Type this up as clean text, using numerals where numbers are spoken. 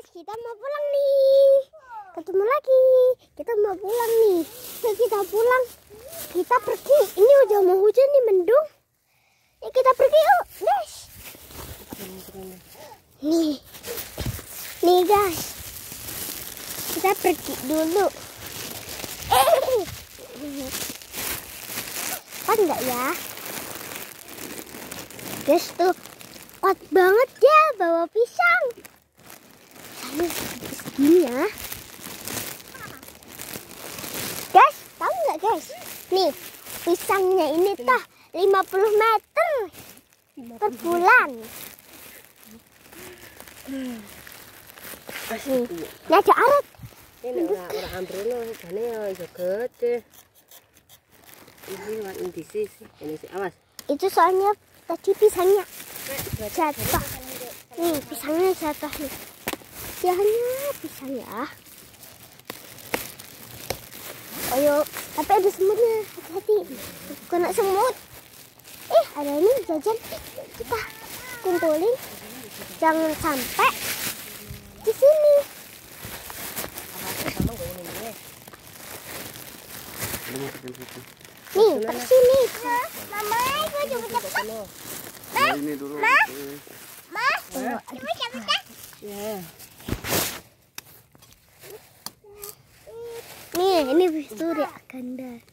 guys, kita mau pulang nih. Ketemu lagi. Kita mau pulang nih. Yuk kita pulang. Kita pergi. Ini udah mau hujan nih, mendung. Yuk kita pergi yuk, guys. Nih guys. Kita pergi dulu. Kan enggak ya? Guys tuh kuat banget ya bawa pisang. Saya segini ya. Guys, tahu nggak guys? Nih, pisangnya ini tah 50 meter per bulan. Nih ada arat. Ini orang ambreno jane ya iso gede. Ini wan di sisi. Ini sih awas. Itu soalnya tadi pisangnya jatuh. Nih, pisangnya jatuh nih. Ya hanya pisang ya. Ayo, tapi ada semutnya. Hati-hati. Kena semut. Ada ini jajan. Kita kumpulin. Jangan sampai di sini. Nih, pergi sini. Mama, gue coba cepet. Ini dulu. Mas, coba cepet. Ya. Nih, ini surya ganda.